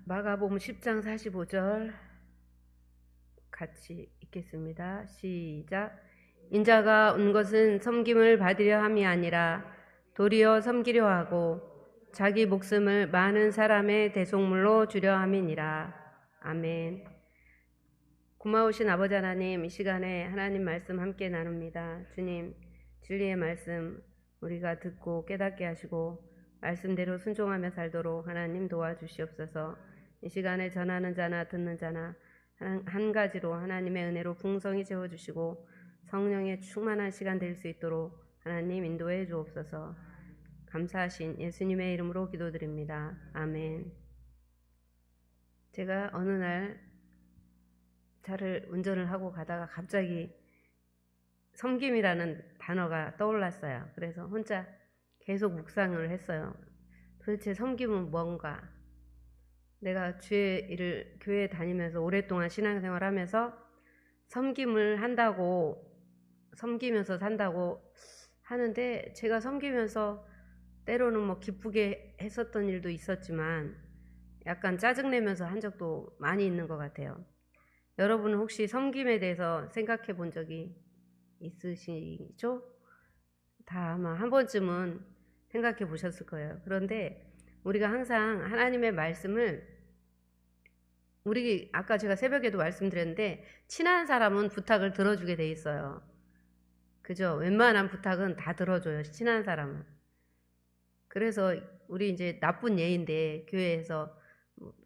마가복음 10장 45절 같이 읽겠습니다. 시작. 인자가 온 것은 섬김을 받으려 함이 아니라 도리어 섬기려 하고 자기 목숨을 많은 사람의 대속물로 주려 함이니라. 아멘. 고마우신 아버지 하나님, 이 시간에 하나님 말씀 함께 나눕니다. 주님, 진리의 말씀 우리가 듣고 깨닫게 하시고 말씀대로 순종하며 살도록 하나님 도와주시옵소서. 이 시간에 전하는 자나 듣는 자나 한 가지로 하나님의 은혜로 풍성히 채워주시고 성령의 충만한 시간 될 수 있도록 하나님 인도해 주옵소서. 감사하신 예수님의 이름으로 기도드립니다. 아멘. 제가 어느 날 차를 운전을 하고 가다가 갑자기 섬김이라는 단어가 떠올랐어요. 그래서 혼자 계속 묵상을 했어요. 도대체 섬김은 뭔가? 내가 주의 일을 교회에 다니면서 오랫동안 신앙생활 하면서 섬김을 한다고, 섬기면서 산다고 하는데, 제가 섬기면서 때로는 뭐 기쁘게 했었던 일도 있었지만 약간 짜증내면서 한 적도 많이 있는 것 같아요. 여러분은 혹시 섬김에 대해서 생각해 본 적이 있으시죠? 다 아마 한 번쯤은 생각해 보셨을 거예요. 그런데 우리가 항상 하나님의 말씀을, 우리 아까 제가 새벽에도 말씀드렸는데 친한 사람은 부탁을 들어주게 돼 있어요. 그죠? 웬만한 부탁은 다 들어줘요, 친한 사람은. 그래서 우리 이제 나쁜 예인데 교회에서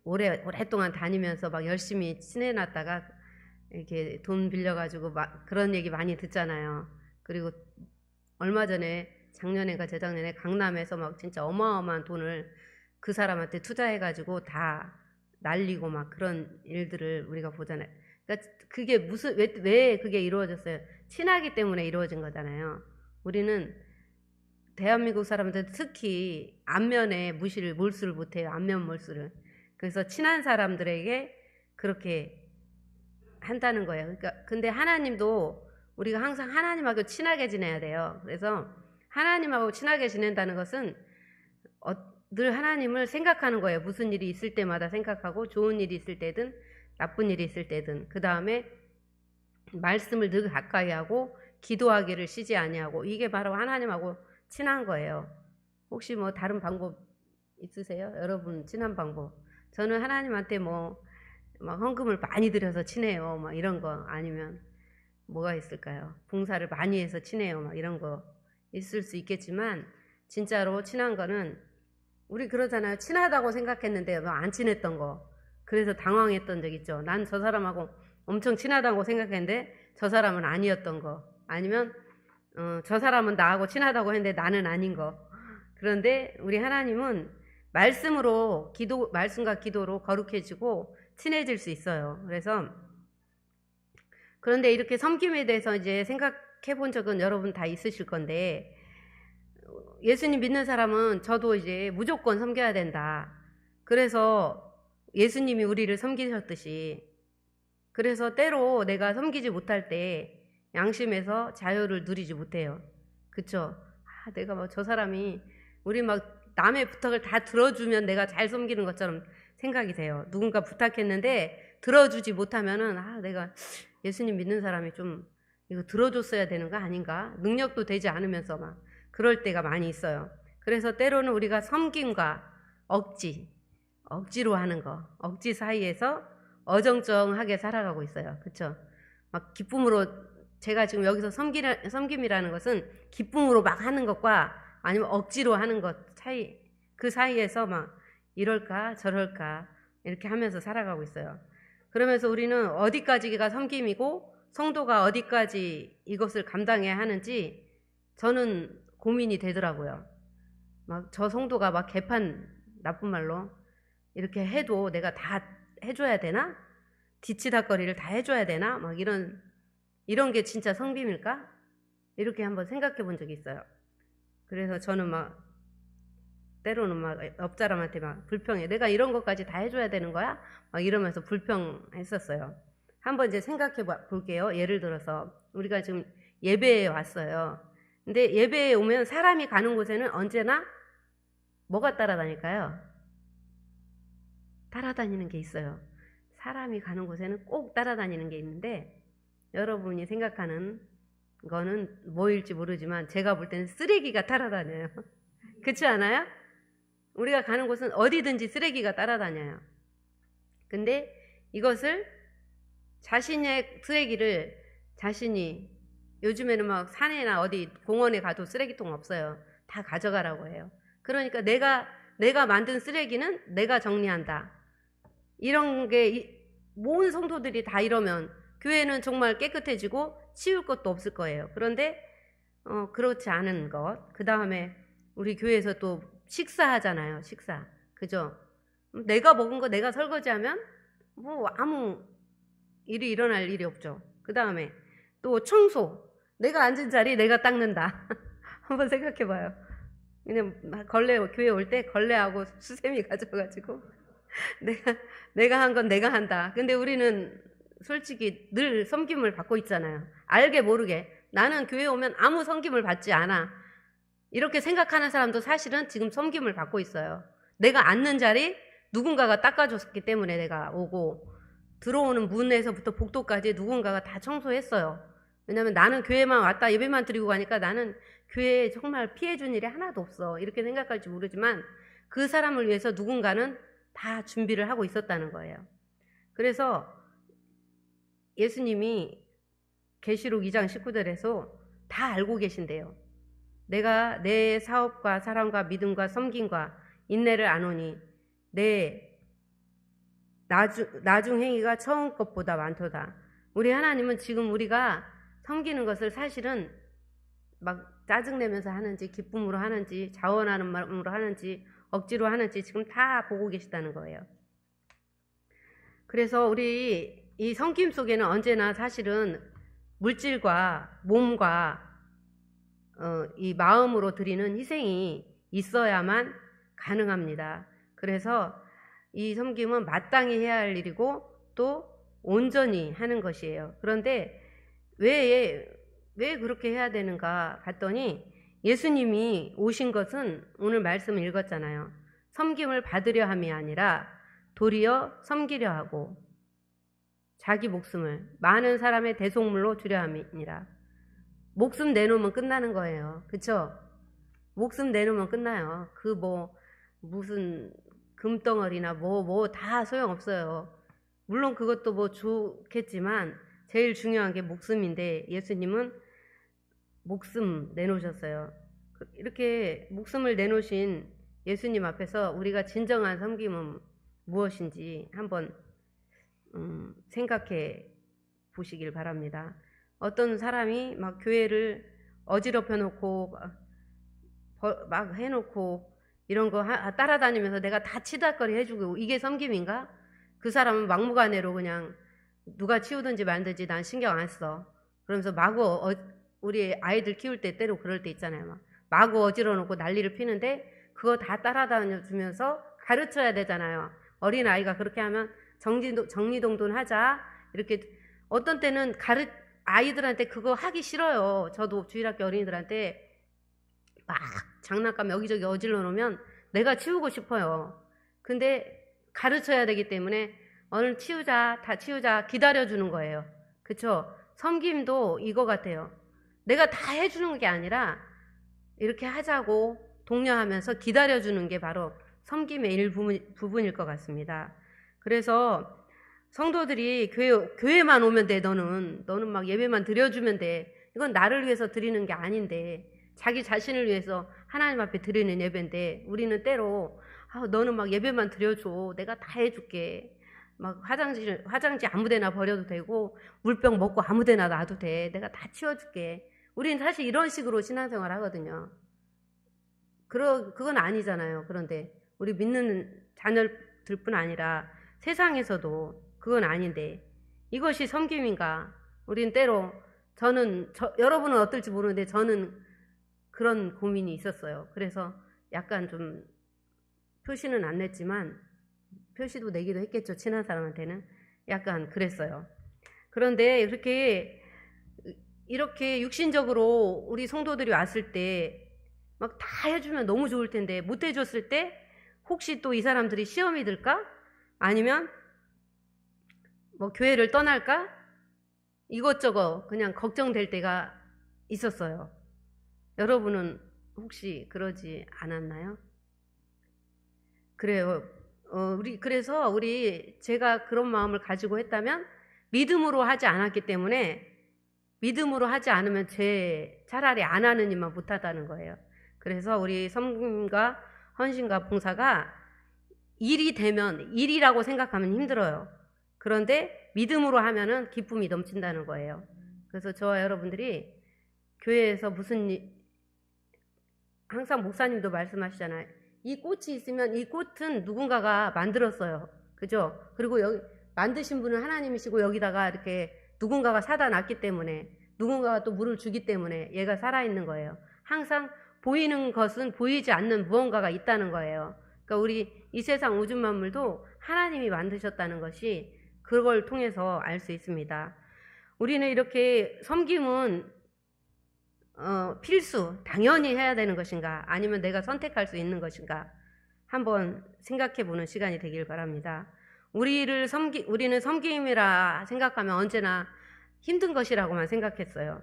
오랫동안 다니면서 막 열심히 친해놨다가 이렇게 돈 빌려가지고 막 그런 얘기 많이 듣잖아요. 그리고 얼마 전에 작년인가 재작년에 강남에서 막 진짜 어마어마한 돈을 그 사람한테 투자해가지고 다 날리고 막 그런 일들을 우리가 보잖아요. 그러니까 그게 왜 그게 이루어졌어요? 친하기 때문에 이루어진 거잖아요. 우리는 대한민국 사람들 특히 안면에 몰수를 못해요. 안면 몰수를. 그래서 친한 사람들에게 그렇게 한다는 거예요. 그러니까 근데 하나님도 우리가 항상 하나님하고 친하게 지내야 돼요. 그래서 하나님하고 친하게 지낸다는 것은 늘 하나님을 생각하는 거예요. 무슨 일이 있을 때마다 생각하고, 좋은 일이 있을 때든 나쁜 일이 있을 때든. 그 다음에 말씀을 늘 가까이 하고 기도하기를 쉬지 아니하고, 이게 바로 하나님하고 친한 거예요. 혹시 뭐 다른 방법 있으세요? 여러분 친한 방법. 저는 하나님한테 막 헌금을 많이 드려서 친해요. 막 이런 거. 아니면 뭐가 있을까요? 봉사를 많이 해서 친해요. 막 이런 거 있을 수 있겠지만, 진짜로 친한 거는 우리 그러잖아요. 친하다고 생각했는데 안 친했던 거. 그래서 당황했던 적 있죠. 난 저 사람하고 엄청 친하다고 생각했는데 저 사람은 아니었던 거. 아니면 저 사람은 나하고 친하다고 했는데 나는 아닌 거. 그런데 우리 하나님은 말씀과 기도로 거룩해지고 친해질 수 있어요. 그래서 그런데 이렇게 섬김에 대해서 이제 생각해 본 적은 여러분 다 있으실 건데, 예수님 믿는 사람은 저도 이제 무조건 섬겨야 된다. 그래서 예수님이 우리를 섬기셨듯이, 그래서 때로 내가 섬기지 못할 때 양심에서 자유를 누리지 못해요. 그쵸? 내가 저 사람이, 우리 남의 부탁을 다 들어주면 내가 잘 섬기는 것처럼 생각이 돼요. 누군가 부탁했는데 들어주지 못하면은 내가 예수님 믿는 사람이 좀 이거 들어줬어야 되는 거 아닌가? 능력도 되지 않으면서 막 그럴 때가 많이 있어요. 그래서 때로는 우리가 섬김과 억지로 하는 거, 억지 사이에서 어정쩡하게 살아가고 있어요. 그쵸? 막 기쁨으로, 제가 지금 여기서 섬김이라는 것은 기쁨으로 막 하는 것과 아니면 억지로 하는 것 차이, 그 사이에서 막 이럴까 저럴까 이렇게 하면서 살아가고 있어요. 그러면서 우리는 어디까지가 섬김이고 성도가 어디까지 이것을 감당해야 하는지 저는 고민이 되더라고요. 막 저 성도가 막 개판, 나쁜 말로 이렇게 해도 내가 다 해줘야 되나? 뒤치다거리를 다 해줘야 되나? 막 이런 게 진짜 섬김일까? 이렇게 한번 생각해 본 적이 있어요. 그래서 저는 때로는 옆 사람한테 불평해. 내가 이런 것까지 다 해줘야 되는 거야? 막 이러면서 불평했었어요. 한번 이제 생각해 볼게요. 예를 들어서 우리가 지금 예배에 왔어요. 근데 예배에 오면 사람이 가는 곳에는 언제나 뭐가 따라다닐까요? 따라다니는 게 있어요. 사람이 가는 곳에는 꼭 따라다니는 게 있는데, 여러분이 생각하는 거는 뭐일지 모르지만 제가 볼 때는 쓰레기가 따라다녀요. 그렇지 않아요? 우리가 가는 곳은 어디든지 쓰레기가 따라다녀요. 근데 이것을 자신의 쓰레기를 자신이, 요즘에는 막 산에나 어디 공원에 가도 쓰레기통 없어요. 다 가져가라고 해요. 그러니까 내가 만든 쓰레기는 내가 정리한다. 이런 게 모든 성도들이 다 이러면 교회는 정말 깨끗해지고 치울 것도 없을 거예요. 그런데 그렇지 않은 것. 그 다음에 우리 교회에서 또 식사하잖아요. 식사. 그죠? 내가 먹은 거 내가 설거지하면 뭐 아무 일이 일어날 일이 없죠. 그 다음에 또 청소. 내가 앉은 자리 내가 닦는다. 한번 생각해봐요. 그냥 교회 올 때 걸레하고 수세미 가져가지고 내가 한 건 내가 한다. 근데 우리는 솔직히 늘 섬김을 받고 있잖아요. 알게 모르게. 나는 교회 오면 아무 섬김을 받지 않아. 이렇게 생각하는 사람도 사실은 지금 섬김을 받고 있어요. 내가 앉는 자리 누군가가 닦아줬기 때문에 내가 오고, 들어오는 문에서부터 복도까지 누군가가 다 청소했어요. 왜냐면 나는 교회만 왔다 예배만 드리고 가니까 나는 교회에 정말 피해준 일이 하나도 없어. 이렇게 생각할지 모르지만 그 사람을 위해서 누군가는 다 준비를 하고 있었다는 거예요. 그래서 예수님이 계시록 2장 19절에서 다 알고 계신대요. 내가 내 사업과 사랑과 믿음과 섬김과 인내를 아노니 내 나중 행위가 처음 것보다 많도다. 우리 하나님은 지금 우리가 섬기는 것을 사실은 막 짜증내면서 하는지 기쁨으로 하는지 자원하는 마음으로 하는지 억지로 하는지 지금 다 보고 계시다는 거예요. 그래서 우리 이 섬김 속에는 언제나 사실은 물질과 몸과 이 마음으로 드리는 희생이 있어야만 가능합니다. 그래서 이 섬김은 마땅히 해야 할 일이고 또 온전히 하는 것이에요. 그런데 왜 그렇게 해야 되는가 봤더니 예수님이 오신 것은 오늘 말씀 읽었잖아요. 섬김을 받으려 함이 아니라 도리어 섬기려 하고 자기 목숨을 많은 사람의 대속물로 주려 함이니라. 목숨 내놓으면 끝나는 거예요. 그쵸? 목숨 내놓으면 끝나요. 무슨 금덩어리나 다 소용없어요. 물론 그것도 뭐 좋겠지만 제일 중요한 게 목숨인데 예수님은 목숨 내놓으셨어요. 이렇게 목숨을 내놓으신 예수님 앞에서 우리가 진정한 섬김은 무엇인지 한번 생각해 보시길 바랍니다. 어떤 사람이 막 교회를 어지럽혀 놓고 막 해놓고 이런 거 따라다니면서 내가 다 치닫거리 해주고 이게 섬김인가? 그 사람은 막무가내로 그냥 누가 치우든지 말든지 난 신경 안 써. 그러면서 마구 우리 아이들 키울 때 때로 그럴 때 있잖아요. 마구 어지러 놓고 난리를 피는데 그거 다 따라다녀 주면서 가르쳐야 되잖아요. 어린 아이가 그렇게 하면 정리동돈하자 이렇게. 어떤 때는 아이들한테 그거 하기 싫어요. 저도 주일학교 어린이들한테 막 장난감 여기저기 어질러 놓으면 내가 치우고 싶어요. 근데 가르쳐야 되기 때문에 오늘 다 치우자 기다려주는 거예요. 그쵸? 섬김도 이거 같아요. 내가 다 해주는 게 아니라 이렇게 하자고 독려하면서 기다려주는 게 바로 섬김의 일부분일 것 같습니다. 그래서 성도들이 교회만 오면 돼. 너는 막 예배만 드려주면 돼. 이건 나를 위해서 드리는 게 아닌데 자기 자신을 위해서 하나님 앞에 드리는 예배인데 우리는 때로 너는 막 예배만 드려줘. 내가 다 해줄게. 막 화장지 아무데나 버려도 되고 물병 먹고 아무데나 놔도 돼. 내가 다 치워줄게. 우리는 사실 이런 식으로 신앙생활 하거든요. 그건 아니잖아요. 그런데 우리 믿는 자녀들뿐 아니라 세상에서도 그건 아닌데 이것이 섬김인가? 우린 때로 여러분은 어떨지 모르는데 저는 그런 고민이 있었어요. 그래서 약간 좀 표시는 안 냈지만 표시도 내기도 했겠죠. 친한 사람한테는. 약간 그랬어요. 그런데 이렇게 육신적으로 우리 성도들이 왔을 때 막 다 해주면 너무 좋을 텐데 못 해줬을 때 혹시 또 이 사람들이 시험이 들까? 아니면 뭐 교회를 떠날까? 이것저것 그냥 걱정될 때가 있었어요. 여러분은 혹시 그러지 않았나요? 그래요. 그래서 제가 그런 마음을 가지고 했다면 믿음으로 하지 않았기 때문에, 믿음으로 하지 않으면 차라리 안 하는 일만 못하다는 거예요. 그래서 우리 섬김과 헌신과 봉사가 일이 되면, 일이라고 생각하면 힘들어요. 그런데 믿음으로 하면은 기쁨이 넘친다는 거예요. 그래서 저와 여러분들이 교회에서 항상 목사님도 말씀하시잖아요. 이 꽃이 있으면 이 꽃은 누군가가 만들었어요. 그죠? 그리고 여기 만드신 분은 하나님이시고, 여기다가 이렇게 누군가가 사다 놨기 때문에, 누군가가 또 물을 주기 때문에 얘가 살아있는 거예요. 항상 보이는 것은 보이지 않는 무언가가 있다는 거예요. 그러니까 우리 이 세상 우주 만물도 하나님이 만드셨다는 것이 그걸 통해서 알 수 있습니다. 우리는 이렇게 섬김은 필수, 당연히 해야 되는 것인가, 아니면 내가 선택할 수 있는 것인가, 한번 생각해 보는 시간이 되길 바랍니다. 우리는 섬김이라 생각하면 언제나 힘든 것이라고만 생각했어요.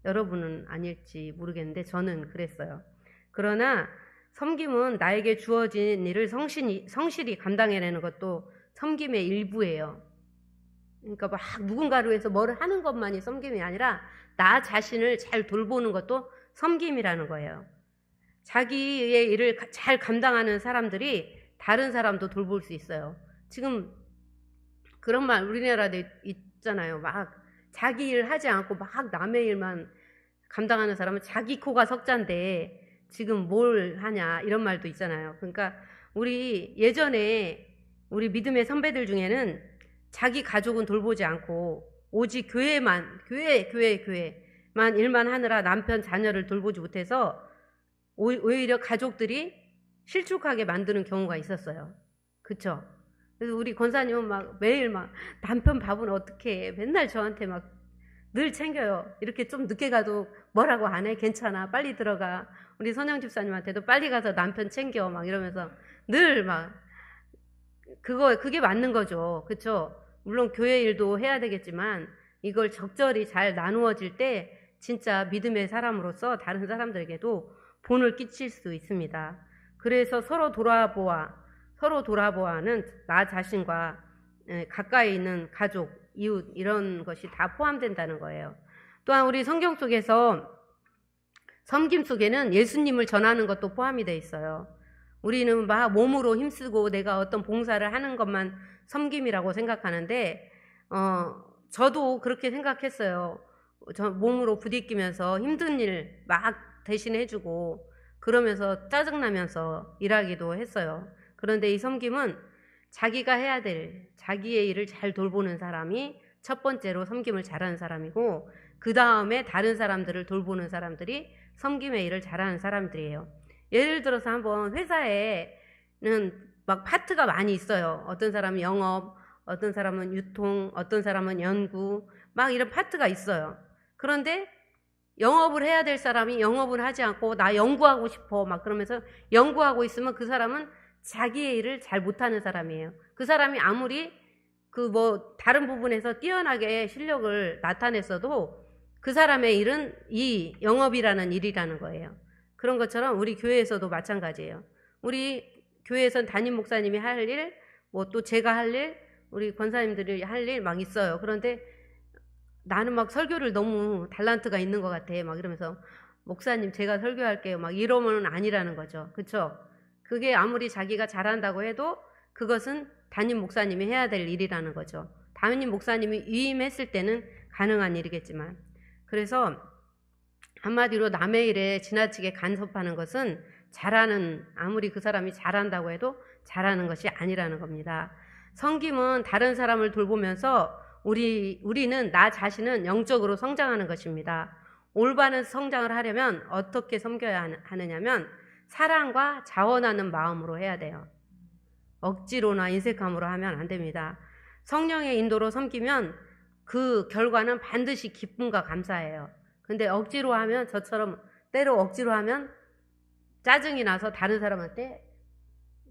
여러분은 아닐지 모르겠는데 저는 그랬어요. 그러나 섬김은 나에게 주어진 일을 성실히 감당해내는 것도 섬김의 일부예요. 그러니까 막 누군가를 위해서 뭘 하는 것만이 섬김이 아니라 나 자신을 잘 돌보는 것도 섬김이라는 거예요. 자기의 일을 잘 감당하는 사람들이 다른 사람도 돌볼 수 있어요. 지금 그런 말 우리나라에 있잖아요. 막 자기 일 하지 않고 막 남의 일만 감당하는 사람은 자기 코가 석잔데 지금 뭘 하냐, 이런 말도 있잖아요. 그러니까 우리 예전에 우리 믿음의 선배들 중에는 자기 가족은 돌보지 않고 오직 교회만 일만 하느라 남편 자녀를 돌보지 못해서 오히려 가족들이 실족하게 만드는 경우가 있었어요. 그쵸? 그래서 우리 권사님은 막 매일 막 남편 밥은 어떻게 해? 맨날 저한테 막 늘 챙겨요. 이렇게 좀 늦게 가도 뭐라고 안 해? 괜찮아. 빨리 들어가. 우리 선영 집사님한테도 빨리 가서 남편 챙겨. 막 이러면서 늘 막 그게 맞는 거죠. 그쵸? 물론 교회 일도 해야 되겠지만 이걸 적절히 잘 나누어질 때 진짜 믿음의 사람으로서 다른 사람들에게도 본을 끼칠 수 있습니다. 그래서 서로 돌아보아는 나 자신과 가까이 있는 가족, 이웃, 이런 것이 다 포함된다는 거예요. 또한 우리 성경 속에서 섬김 속에는 예수님을 전하는 것도 포함이 돼 있어요. 우리는 막 몸으로 힘쓰고 내가 어떤 봉사를 하는 것만 섬김이라고 생각하는데 저도 그렇게 생각했어요. 저 몸으로 부딪히면서 힘든 일 막 대신해주고 그러면서 짜증나면서 일하기도 했어요. 그런데 이 섬김은 자기가 해야 될 자기의 일을 잘 돌보는 사람이 첫 번째로 섬김을 잘하는 사람이고, 그 다음에 다른 사람들을 돌보는 사람들이 섬김의 일을 잘하는 사람들이에요. 예를 들어서 한번 회사에는 막 파트가 많이 있어요. 어떤 사람은 영업, 어떤 사람은 유통, 어떤 사람은 연구, 막 이런 파트가 있어요. 그런데 영업을 해야 될 사람이 영업을 하지 않고 나 연구하고 싶어 막 그러면서 연구하고 있으면 그 사람은 자기의 일을 잘 못하는 사람이에요. 그 사람이 아무리 다른 부분에서 뛰어나게 실력을 나타냈어도 그 사람의 일은 이 영업이라는 일이라는 거예요. 그런 것처럼 우리 교회에서도 마찬가지예요. 우리 교회에선 담임 목사님이 할 일, 뭐 또 제가 할 일, 우리 권사님들이 할 일 막 있어요. 그런데 나는 막 설교를 너무 달란트가 있는 것 같아. 막 이러면서 목사님 제가 설교할게요. 막 이러면 아니라는 거죠. 그쵸? 그게 아무리 자기가 잘한다고 해도 그것은 담임 목사님이 해야 될 일이라는 거죠. 담임 목사님이 위임했을 때는 가능한 일이겠지만. 그래서 한마디로 남의 일에 지나치게 간섭하는 것은 아무리 그 사람이 잘한다고 해도 잘하는 것이 아니라는 겁니다. 섬김은 다른 사람을 돌보면서 우리는 나 자신은 영적으로 성장하는 것입니다. 올바른 성장을 하려면 어떻게 섬겨야 하느냐면 사랑과 자원하는 마음으로 해야 돼요. 억지로나 인색함으로 하면 안 됩니다. 성령의 인도로 섬기면 그 결과는 반드시 기쁨과 감사예요. 근데 억지로 하면 저처럼 때로 억지로 하면 짜증이 나서 다른 사람한테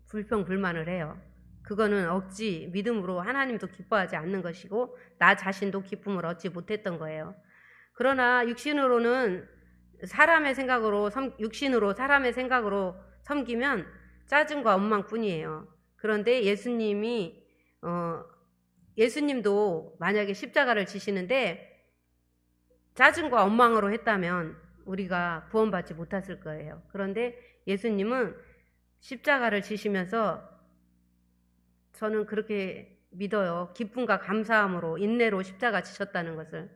불평불만을 해요. 그거는 억지 믿음으로 하나님도 기뻐하지 않는 것이고 나 자신도 기쁨을 얻지 못했던 거예요. 그러나 육신으로 사람의 생각으로 섬기면 짜증과 원망뿐이에요. 그런데 예수님도 만약에 십자가를 지시는데 짜증과 원망으로 했다면 우리가 구원받지 못했을 거예요. 그런데 예수님은 십자가를 지시면서 저는 그렇게 믿어요. 기쁨과 감사함으로 인내로 십자가 지셨다는 것을.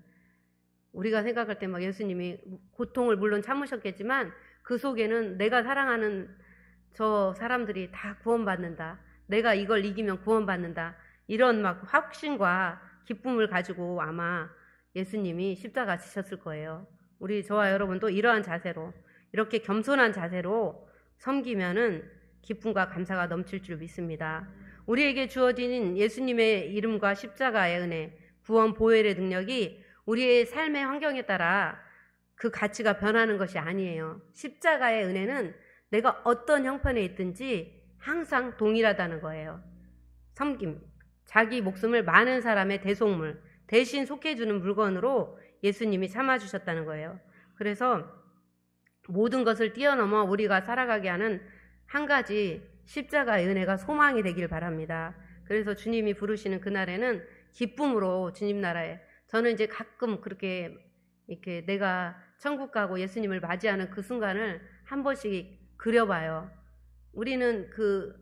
우리가 생각할 때 막 예수님이 고통을 물론 참으셨겠지만 그 속에는 내가 사랑하는 저 사람들이 다 구원받는다. 내가 이걸 이기면 구원받는다. 이런 막 확신과 기쁨을 가지고 아마 예수님이 십자가 지셨을 거예요. 저와 여러분도 이러한 자세로, 이렇게 겸손한 자세로 섬기면은 기쁨과 감사가 넘칠 줄 믿습니다. 우리에게 주어진 예수님의 이름과 십자가의 은혜, 구원 보혈의 능력이 우리의 삶의 환경에 따라 그 가치가 변하는 것이 아니에요. 십자가의 은혜는 내가 어떤 형편에 있든지 항상 동일하다는 거예요. 섬김, 자기 목숨을 많은 사람의 대속물, 대신 속해주는 물건으로 예수님이 삼아주셨다는 거예요. 그래서 모든 것을 뛰어넘어 우리가 살아가게 하는 한 가지 십자가의 은혜가 소망이 되길 바랍니다. 그래서 주님이 부르시는 그날에는 기쁨으로 주님 나라에, 저는 이제 가끔 그렇게 이렇게 내가 천국 가고 예수님을 맞이하는 그 순간을 한 번씩 그려봐요. 우리는 그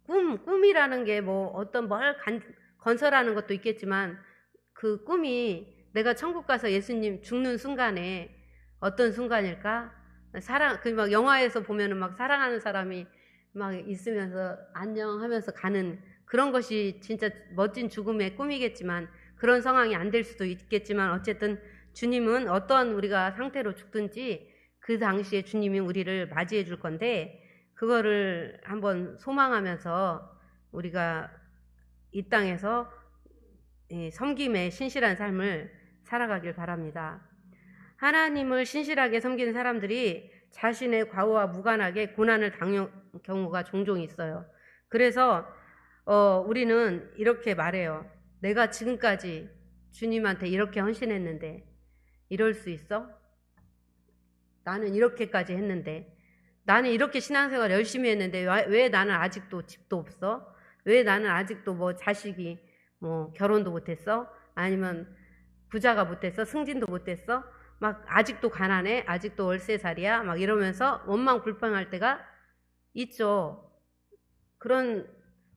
꿈이라는 게 뭐 어떤 뭘 건설하는 것도 있겠지만 그 꿈이 내가 천국 가서 예수님 죽는 순간에 어떤 순간일까? 막 영화에서 보면은 막 사랑하는 사람이 막 있으면서 안녕 하면서 가는 그런 것이 진짜 멋진 죽음의 꿈이겠지만 그런 상황이 안 될 수도 있겠지만 어쨌든 주님은 어떤 우리가 상태로 죽든지 그 당시에 주님이 우리를 맞이해 줄 건데 그거를 한번 소망하면서 우리가 이 땅에서 섬김의 신실한 삶을 살아가길 바랍니다. 하나님을 신실하게 섬기는 사람들이 자신의 과오와 무관하게 고난을 당한 경우가 종종 있어요. 그래서 우리는 이렇게 말해요. 내가 지금까지 주님한테 이렇게 헌신했는데 이럴 수 있어? 나는 이렇게까지 했는데, 나는 이렇게 신앙생활 열심히 했는데 왜 나는 아직도 집도 없어? 왜 나는 아직도 뭐 자식이 뭐 결혼도 못했어? 아니면 부자가 못했어? 승진도 못했어? 막 아직도 가난해? 아직도 월세살이야? 막 이러면서 원망 불평할 때가 있죠. 그런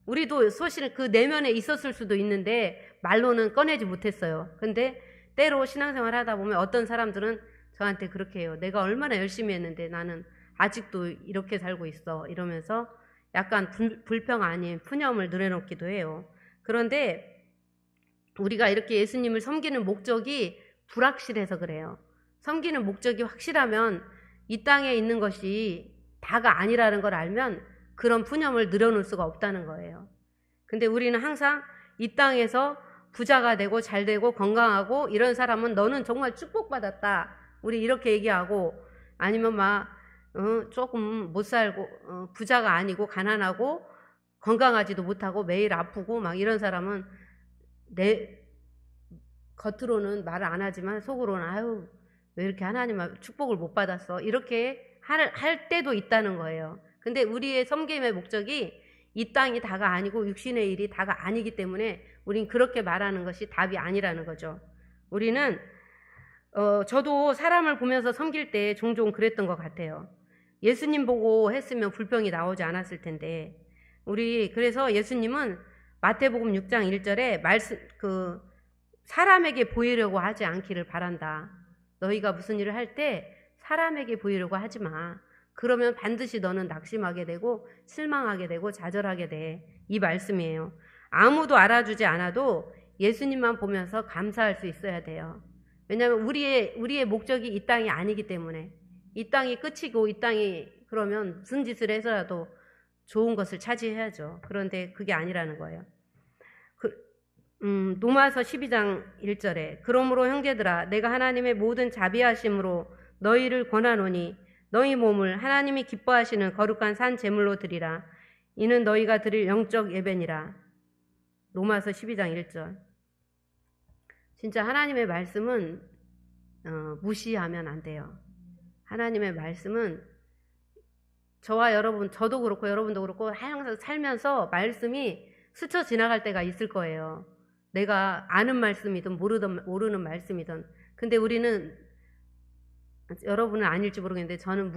우리도 사실 그 내면에 있었을 수도 있는데 말로는 꺼내지 못했어요. 근데 때로 신앙생활 하다 보면 어떤 사람들은 저한테 그렇게 해요. 내가 얼마나 열심히 했는데 나는 아직도 이렇게 살고 있어. 이러면서 약간 불평 아닌 푸념을 늘어놓기도 해요. 그런데 우리가 이렇게 예수님을 섬기는 목적이 불확실해서 그래요. 섬기는 목적이 확실하면 이 땅에 있는 것이 다가 아니라는 걸 알면 그런 푸념을 늘어놓을 수가 없다는 거예요. 근데 우리는 항상 이 땅에서 부자가 되고 잘 되고 건강하고 이런 사람은 너는 정말 축복받았다. 우리 이렇게 얘기하고 아니면 막 조금 못 살고 부자가 아니고 가난하고 건강하지도 못하고 매일 아프고 막 이런 사람은 겉으로는 말을 안 하지만 속으로는 아유 왜 이렇게 하나님 축복을 못 받았어 이렇게 할 때도 있다는 거예요. 근데 우리의 섬김의 목적이 이 땅이 다가 아니고 육신의 일이 다가 아니기 때문에 우린 그렇게 말하는 것이 답이 아니라는 거죠. 우리는 저도 사람을 보면서 섬길 때 종종 그랬던 것 같아요. 예수님 보고 했으면 불평이 나오지 않았을 텐데 그래서 예수님은 마태복음 6장 1절에 사람에게 보이려고 하지 않기를 바란다. 너희가 무슨 일을 할 때 사람에게 보이려고 하지 마. 그러면 반드시 너는 낙심하게 되고 실망하게 되고 좌절하게 돼. 이 말씀이에요. 아무도 알아주지 않아도 예수님만 보면서 감사할 수 있어야 돼요. 왜냐하면 우리의 목적이 이 땅이 아니기 때문에 이 땅이 끝이고 이 땅이 그러면 무슨 짓을 해서라도 좋은 것을 차지해야죠. 그런데 그게 아니라는 거예요. 로마서 12장 1절에 그러므로 형제들아 내가 하나님의 모든 자비하심으로 너희를 권하노니 너희 몸을 하나님이 기뻐하시는 거룩한 산 제물로 드리라. 이는 너희가 드릴 영적 예배니라. 로마서 12장 1절. 진짜 하나님의 말씀은 무시하면 안 돼요. 하나님의 말씀은 저와 여러분, 저도 그렇고 여러분도 그렇고 항상 살면서 말씀이 스쳐 지나갈 때가 있을 거예요. 내가 아는 말씀이든 모르는 말씀이든. 근데 우리는, 여러분은 아닐지 모르겠는데 저는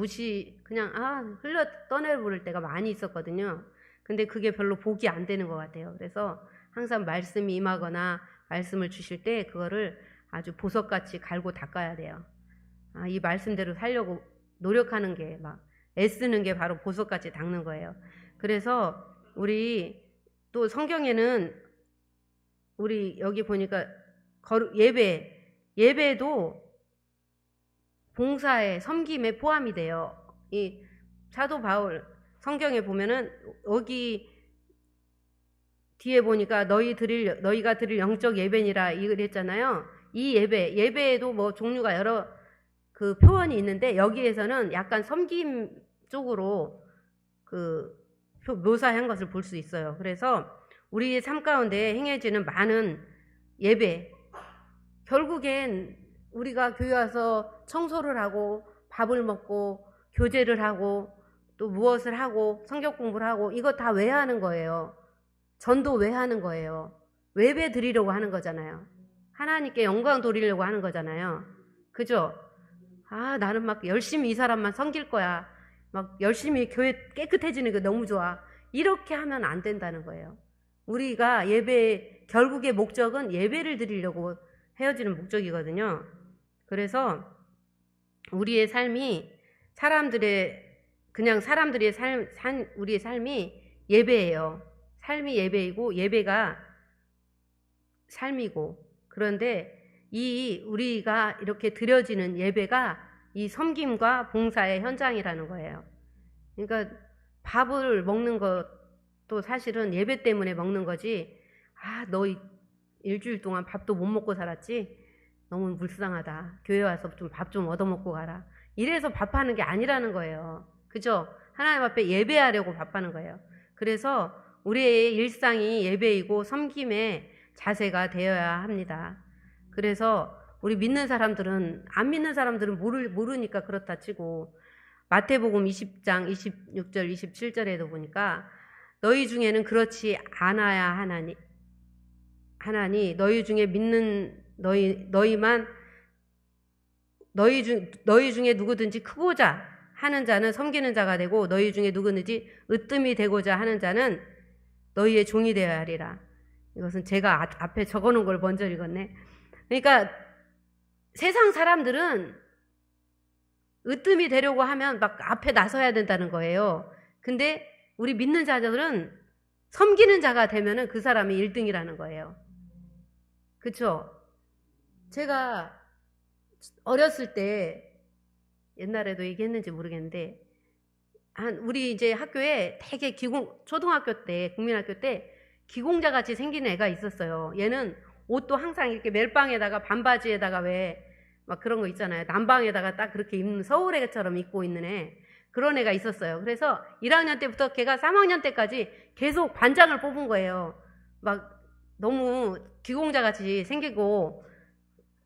그냥 흘러 떠내버릴 때가 많이 있었거든요. 근데 그게 별로 복이 안 되는 것 같아요. 그래서 항상 말씀이 임하거나 말씀을 주실 때 그거를 아주 보석같이 갈고 닦아야 돼요. 이 말씀대로 살려고 노력하는 게, 막 애쓰는 게 바로 보석같이 닦는 거예요. 그래서 우리 또 성경에는 우리 여기 보니까 예배도 봉사에, 섬김에 포함이 돼요. 이 사도 바울 성경에 보면은 여기 뒤에 보니까 너희가 드릴 영적 예배니라 이랬잖아요. 이 예배에도 뭐 종류가 여러 그 표현이 있는데 여기에서는 약간 섬김 쪽으로 그 묘사한 것을 볼 수 있어요. 그래서 우리의 삶 가운데 행해지는 많은 예배, 결국엔 우리가 교회 와서 청소를 하고 밥을 먹고 교제를 하고 또 무엇을 하고 성경 공부를 하고 이거 다 왜 하는 거예요? 전도 왜 하는 거예요? 예배 드리려고 하는 거잖아요. 하나님께 영광 돌리려고 하는 거잖아요. 그죠? 나는 막 열심히 이 사람만 섬길 거야. 막 열심히 교회 깨끗해지는 게 너무 좋아. 이렇게 하면 안 된다는 거예요. 우리가 결국의 목적은 예배를 드리려고 헤어지는 목적이거든요. 그래서 우리의 삶이 우리의 삶이 예배예요. 삶이 예배이고 예배가 삶이고, 그런데 우리가 이렇게 드려지는 예배가 이 섬김과 봉사의 현장이라는 거예요. 그러니까 밥을 먹는 것도 사실은 예배 때문에 먹는 거지. 너 일주일 동안 밥도 못 먹고 살았지? 너무 불쌍하다. 교회 와서 밥 좀 얻어먹고 가라. 이래서 밥하는 게 아니라는 거예요. 그죠? 하나님 앞에 예배하려고 밥하는 거예요. 그래서 우리의 일상이 예배이고 섬김의 자세가 되어야 합니다. 그래서 우리 믿는 사람들은, 안 믿는 사람들은 모르니까 그렇다 치고, 마태복음 20장 26절 27절에도 보니까 너희 중에는 그렇지 않아야 하나니 너희 중에 믿는 너희 중에 누구든지 크고자 하는 자는 섬기는 자가 되고 너희 중에 누구든지 으뜸이 되고자 하는 자는 너희의 종이 되어야 하리라. 이것은 제가 앞에 적어놓은 걸 먼저 읽었네. 그러니까 세상 사람들은 으뜸이 되려고 하면 막 앞에 나서야 된다는 거예요. 근데 우리 믿는 자들은 섬기는 자가 되면은 그 사람이 1등이라는 거예요. 그쵸? 제가 어렸을 때, 옛날에도 얘기했는지 모르겠는데, 우리 이제 학교에 되게 초등학교 때, 국민학교 때 기공자 같이 생긴 애가 있었어요. 얘는 옷도 항상 이렇게 멜빵에다가 반바지에다가 왜 막 그런 거 있잖아요. 남방에다가 딱 그렇게 입는 서울애처럼 입고 있는 애. 그런 애가 있었어요. 그래서 1학년 때부터 걔가 3학년 때까지 계속 반장을 뽑은 거예요. 막 너무 기공자 같이 생기고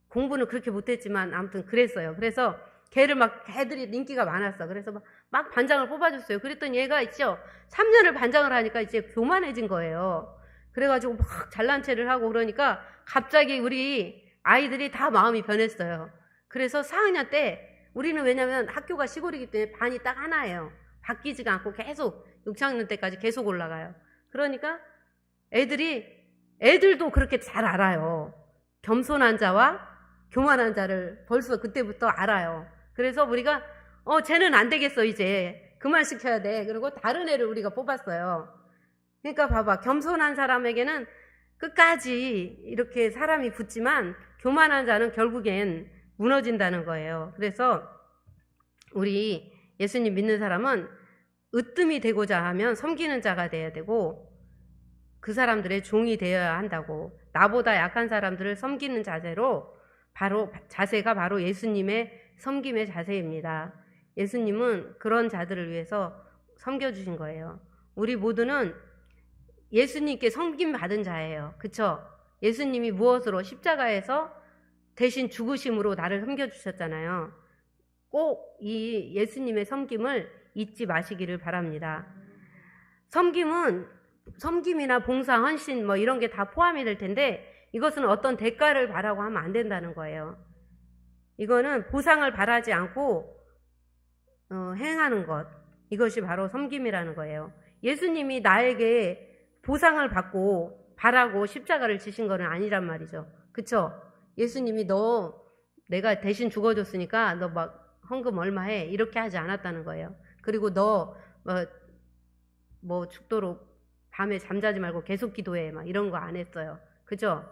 공부는 그렇게 못했지만 아무튼 그랬어요. 그래서 애들이 인기가 많았어. 그래서 막 반장을 뽑아줬어요. 그랬더니 얘가 있죠. 3년을 반장을 하니까 이제 교만해진 거예요. 그래가지고 막 잘난 체를 하고 그러니까 갑자기 우리 아이들이 다 마음이 변했어요. 그래서 4학년 때 우리는 왜냐면 학교가 시골이기 때문에 반이 딱 하나예요. 바뀌지가 않고 계속 6학년 때까지 계속 올라가요. 그러니까 애들도 그렇게 잘 알아요. 겸손한 자와 교만한 자를 벌써 그때부터 알아요. 그래서 우리가 쟤는 안 되겠어, 이제 그만 시켜야 돼. 그리고 다른 애를 우리가 뽑았어요. 그러니까 봐봐, 겸손한 사람에게는 끝까지 이렇게 사람이 붙지만 교만한 자는 결국엔 무너진다는 거예요. 그래서 우리 예수님 믿는 사람은 으뜸이 되고자 하면 섬기는 자가 돼야 되고 그 사람들의 종이 되어야 한다고. 나보다 약한 사람들을 섬기는 자세가 바로 예수님의 섬김의 자세입니다. 예수님은 그런 자들을 위해서 섬겨주신 거예요. 우리 모두는 예수님께 섬김 받은 자예요. 그쵸? 예수님이 무엇으로 십자가에서 대신 죽으심으로 나를 섬겨주셨잖아요. 꼭 이 예수님의 섬김을 잊지 마시기를 바랍니다. 섬김이나 봉사, 헌신 뭐 이런 게 다 포함이 될 텐데 이것은 어떤 대가를 바라고 하면 안 된다는 거예요. 이거는 보상을 바라지 않고 행하는 것, 이것이 바로 섬김이라는 거예요. 예수님이 나에게 보상을 받고 바라고 십자가를 지신 거는 아니란 말이죠. 그쵸? 예수님이 내가 대신 죽어줬으니까 너 막 헌금 얼마 해 이렇게 하지 않았다는 거예요. 그리고 너 뭐 죽도록 밤에 잠자지 말고 계속 기도해 막 이런 거 안 했어요. 그죠?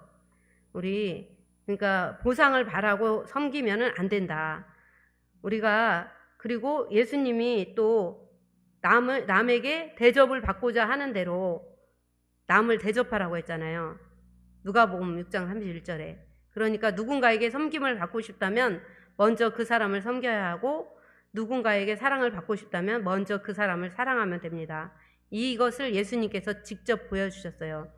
그러니까 보상을 바라고 섬기면은 안 된다. 그리고 예수님이 또 남에게 대접을 받고자 하는 대로 남을 대접하라고 했잖아요. 누가복음 6장 31절에. 그러니까 누군가에게 섬김을 받고 싶다면 먼저 그 사람을 섬겨야 하고 누군가에게 사랑을 받고 싶다면 먼저 그 사람을 사랑하면 됩니다. 이것을 예수님께서 직접 보여주셨어요.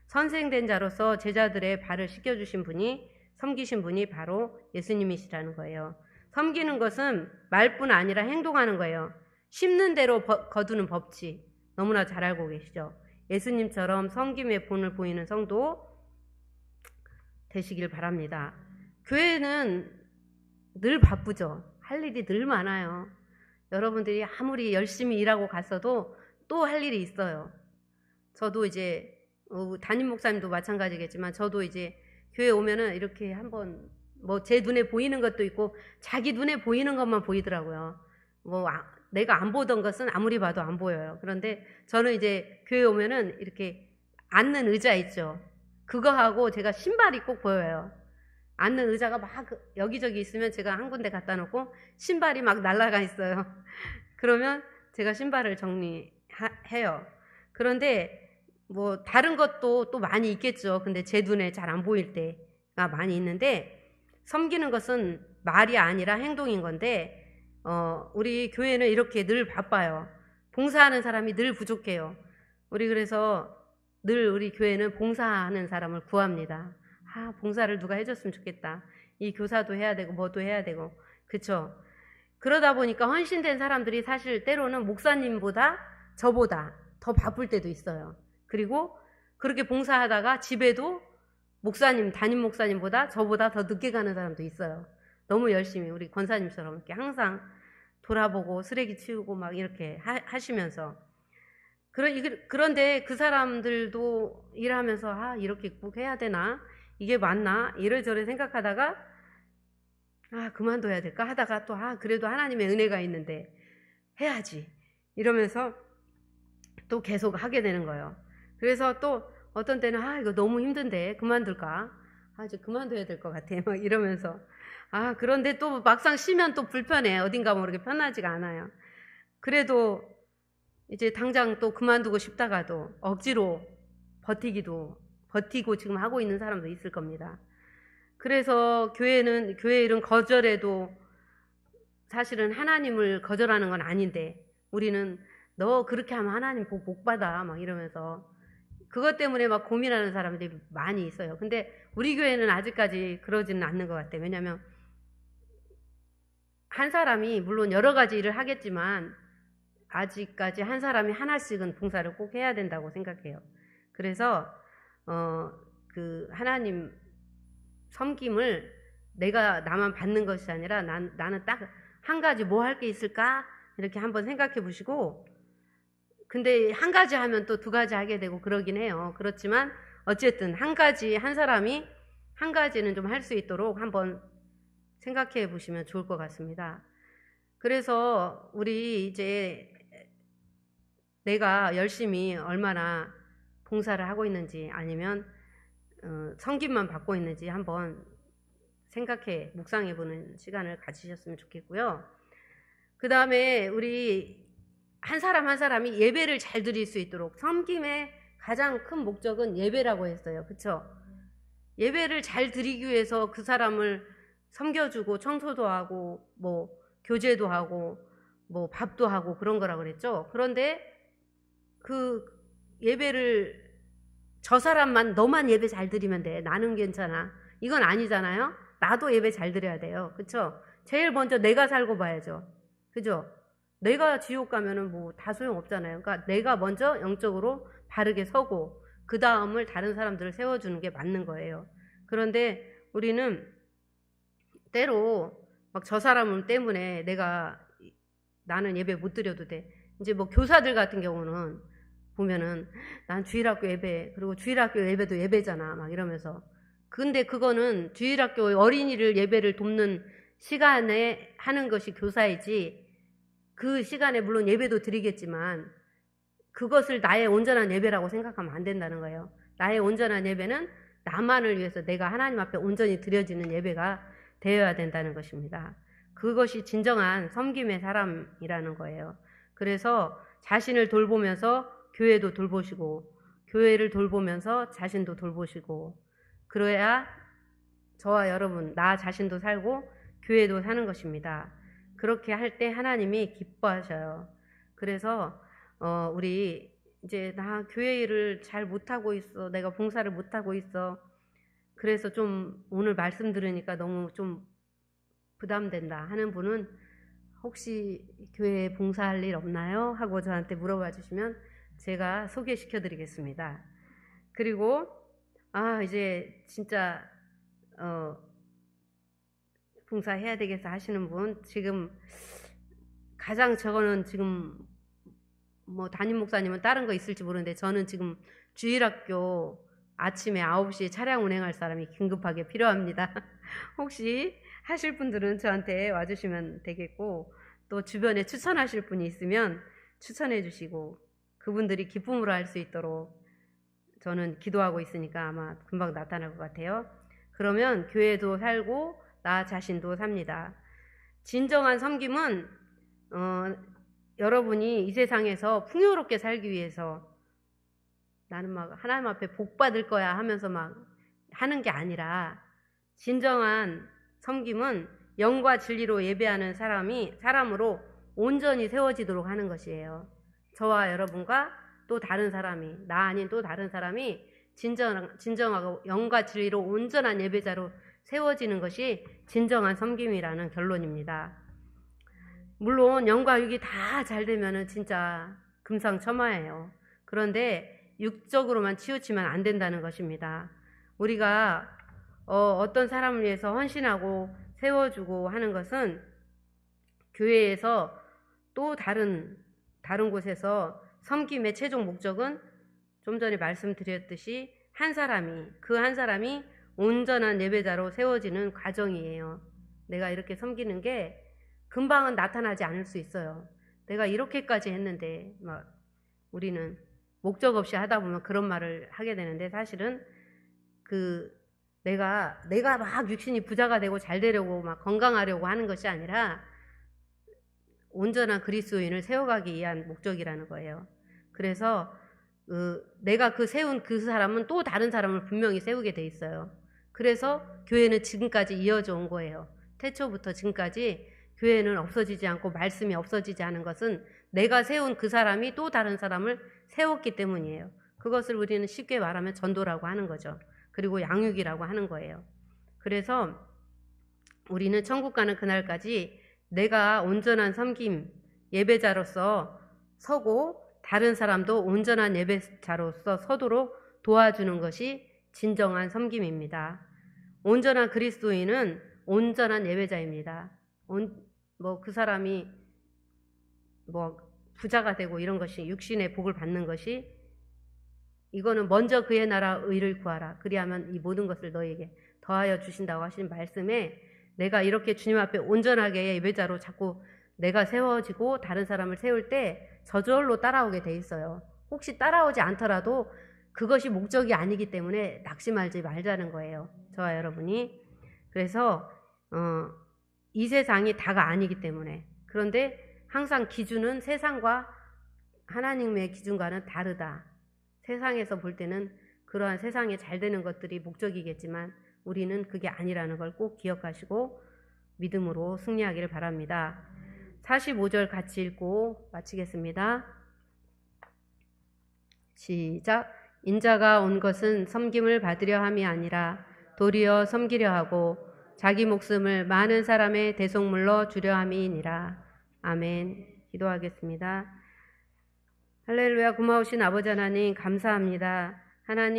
선생된 자로서 제자들의 발을 씻겨주신 분이, 섬기신 분이 바로 예수님이시라는 거예요. 섬기는 것은 말뿐 아니라 행동하는 거예요. 심는 대로 거두는 법칙 너무나 잘 알고 계시죠? 예수님처럼 섬김의 본을 보이는 성도 되시길 바랍니다. 교회는 늘 바쁘죠. 할 일이 늘 많아요. 여러분들이 아무리 열심히 일하고 갔어도 또 할 일이 있어요. 저도 이제 담임 목사님도 마찬가지겠지만 저도 이제 교회 오면은 이렇게 한번 뭐 제 눈에 보이는 것도 있고 자기 눈에 보이는 것만 보이더라고요. 내가 안 보던 것은 아무리 봐도 안 보여요. 그런데 저는 이제 교회 오면은 이렇게 앉는 의자 있죠. 그거 하고 제가 신발이 꼭 보여요. 앉는 의자가 막 여기저기 있으면 제가 한 군데 갖다 놓고 신발이 막 날아가 있어요. 그러면 제가 신발을 정리해요. 그런데 뭐 다른 것도 또 많이 있겠죠. 근데 제 눈에 잘 안 보일 때가 많이 있는데 섬기는 것은 말이 아니라 행동인 건데 우리 교회는 이렇게 늘 바빠요. 봉사하는 사람이 늘 부족해요. 그래서 늘 우리 교회는 봉사하는 사람을 구합니다. 봉사를 누가 해줬으면 좋겠다. 이 교사도 해야 되고 뭐도 해야 되고 그쵸? 그러다 보니까 헌신된 사람들이 사실 때로는 목사님보다 저보다 더 바쁠 때도 있어요. 그리고 그렇게 봉사하다가 집에도 담임 목사님보다 저보다 더 늦게 가는 사람도 있어요. 너무 열심히 우리 권사님처럼 이렇게 항상 돌아보고 쓰레기 치우고 막 이렇게 하시면서 그런데 그 사람들도 일하면서 이렇게 꼭 해야 되나? 이게 맞나? 이래저래 생각하다가 그만둬야 될까? 하다가 또 그래도 하나님의 은혜가 있는데 해야지 이러면서 또 계속 하게 되는 거예요. 그래서 또 어떤 때는 이거 너무 힘든데 그만둘까? 이제 그만둬야 될 것 같아 막 이러면서 그런데 또 막상 쉬면 또 불편해. 어딘가 모르게 편하지가 않아요. 그래도 이제 당장 또 그만두고 싶다가도 억지로 버티고 지금 하고 있는 사람도 있을 겁니다. 그래서 교회 일은 거절해도 사실은 하나님을 거절하는 건 아닌데 우리는 너 그렇게 하면 하나님 복 못 받아 막 이러면서 그것 때문에 막 고민하는 사람들이 많이 있어요. 근데 우리 교회는 아직까지 그러지는 않는 것 같아요. 왜냐하면 한 사람이 물론 여러 가지 일을 하겠지만 아직까지 한 사람이 하나씩은 봉사를 꼭 해야 된다고 생각해요. 그래서 그 하나님 섬김을 내가 나만 받는 것이 아니라 나는 딱 한 가지 뭐 할 게 있을까 이렇게 한번 생각해 보시고 근데 한 가지 하면 또 두 가지 하게 되고 그러긴 해요. 그렇지만 어쨌든 한 사람이 한 가지는 좀 할 수 있도록 한번 생각해 보시면 좋을 것 같습니다. 그래서 우리 이제 내가 열심히 얼마나 봉사를 하고 있는지 아니면 섬김만 받고 있는지 한번 묵상해 보는 시간을 가지셨으면 좋겠고요. 그 다음에 우리 한 사람이 예배를 잘 드릴 수 있도록 섬김의 가장 큰 목적은 예배라고 했어요. 그쵸? 예배를 잘 드리기 위해서 그 사람을 섬겨주고 청소도 하고 교제도 하고 밥도 하고 그런 거라고 그랬죠. 그런데 그 예배를 저 사람만 너만 예배 잘 드리면 돼. 나는 괜찮아. 이건 아니잖아요. 나도 예배 잘 드려야 돼요. 그쵸? 제일 먼저 내가 살고 봐야죠. 그죠? 내가 지옥 가면은 뭐 다 소용없잖아요. 그러니까 내가 먼저 영적으로 바르게 서고 그 다음을 다른 사람들을 세워주는 게 맞는 거예요. 그런데 우리는 때로 막 저 사람 때문에 나는 예배 못 드려도 돼. 이제 뭐 교사들 같은 경우는 보면은 난 주일학교 예배, 그리고 주일학교 예배도 예배잖아 막 이러면서. 근데 그거는 주일학교 어린이를 예배를 돕는 시간에 하는 것이 교사이지, 그 시간에 물론 예배도 드리겠지만 그것을 나의 온전한 예배라고 생각하면 안 된다는 거예요. 나의 온전한 예배는 나만을 위해서 내가 하나님 앞에 온전히 드려지는 예배가 되어야 된다는 것입니다. 그것이 진정한 섬김의 사람이라는 거예요. 그래서 자신을 돌보면서 교회도 돌보시고, 교회를 돌보면서 자신도 돌보시고, 그래야 저와 여러분, 나 자신도 살고 교회도 사는 것입니다. 그렇게 할 때 하나님이 기뻐하셔요. 그래서 우리 이제 나 교회 일을 잘 못하고 있어, 내가 봉사를 못하고 있어, 그래서 좀 오늘 말씀 들으니까 너무 좀 부담된다 하는 분은 혹시 교회에 봉사할 일 없나요? 하고 저한테 물어봐 주시면 제가 소개시켜 드리겠습니다. 그리고 이제 진짜 봉사해야 되겠어 하시는 분, 지금 가장 저거는 지금 뭐 담임 목사님은 다른 거 있을지 모르는데 저는 지금 주일학교 아침에 9시에 차량 운행할 사람이 긴급하게 필요합니다. 혹시 하실 분들은 저한테 와주시면 되겠고, 또 주변에 추천하실 분이 있으면 추천해 주시고 그분들이 기쁨으로 할 수 있도록 저는 기도하고 있으니까 아마 금방 나타날 것 같아요. 그러면 교회도 살고 나 자신도 삽니다. 진정한 섬김은 여러분이 이 세상에서 풍요롭게 살기 위해서 나는 막 하나님 앞에 복 받을 거야 하면서 막 하는 게 아니라, 진정한 섬김은 영과 진리로 예배하는 사람으로 온전히 세워지도록 하는 것이에요. 저와 여러분과 또 다른 사람이, 나 아닌 또 다른 사람이 진정하고 영과 진리로 온전한 예배자로 세워지는 것이 진정한 섬김이라는 결론입니다. 물론 영과 육이 다 잘 되면은 진짜 금상첨화예요. 그런데 육적으로만 치우치면 안 된다는 것입니다. 우리가 어떤 사람을 위해서 헌신하고 세워주고 하는 것은 교회에서 또 다른 곳에서 섬김의 최종 목적은 좀 전에 말씀드렸듯이 그 한 사람이 온전한 예배자로 세워지는 과정이에요. 내가 이렇게 섬기는 게 금방은 나타나지 않을 수 있어요. 내가 이렇게까지 했는데, 막 우리는 목적 없이 하다 보면 그런 말을 하게 되는데, 사실은 내가 막 육신이 부자가 되고 잘 되려고 막 건강하려고 하는 것이 아니라 온전한 그리스도인을 세워가기 위한 목적이라는 거예요. 그래서 내가 세운 그 사람은 또 다른 사람을 분명히 세우게 돼 있어요. 그래서 교회는 지금까지 이어져 온 거예요. 태초부터 지금까지 교회는 없어지지 않고 말씀이 없어지지 않은 것은 내가 세운 그 사람이 또 다른 사람을 세웠기 때문이에요. 그것을 우리는 쉽게 말하면 전도라고 하는 거죠. 그리고 양육이라고 하는 거예요. 그래서 우리는 천국 가는 그날까지 내가 온전한 섬김 예배자로서 서고 다른 사람도 온전한 예배자로서 서도록 도와주는 것이 진정한 섬김입니다. 온전한 그리스도인은 온전한 예배자입니다. 그 사람이 부자가 되고 이런 것이, 육신의 복을 받는 것이, 이거는 먼저 그의 나라 의를 구하라, 그리하면 이 모든 것을 너에게 더하여 주신다고 하신 말씀에, 내가 이렇게 주님 앞에 온전하게 예배자로 자꾸 내가 세워지고 다른 사람을 세울 때 저절로 따라오게 돼 있어요. 혹시 따라오지 않더라도 그것이 목적이 아니기 때문에 낙심하지 말자는 거예요, 저와 여러분이. 그래서 이 세상이 다가 아니기 때문에. 그런데 항상 기준은 세상과 하나님의 기준과는 다르다. 세상에서 볼 때는 그러한 세상에 잘 되는 것들이 목적이겠지만 우리는 그게 아니라는 걸 꼭 기억하시고 믿음으로 승리하기를 바랍니다. 45절 같이 읽고 마치겠습니다. 시작. 인자가 온 것은 섬김을 받으려 함이 아니라 도리어 섬기려 하고 자기 목숨을 많은 사람의 대속물로 주려 함이니라. 아멘. 기도하겠습니다. 할렐루야. 고마우신 아버지 하나님 감사합니다. 하나님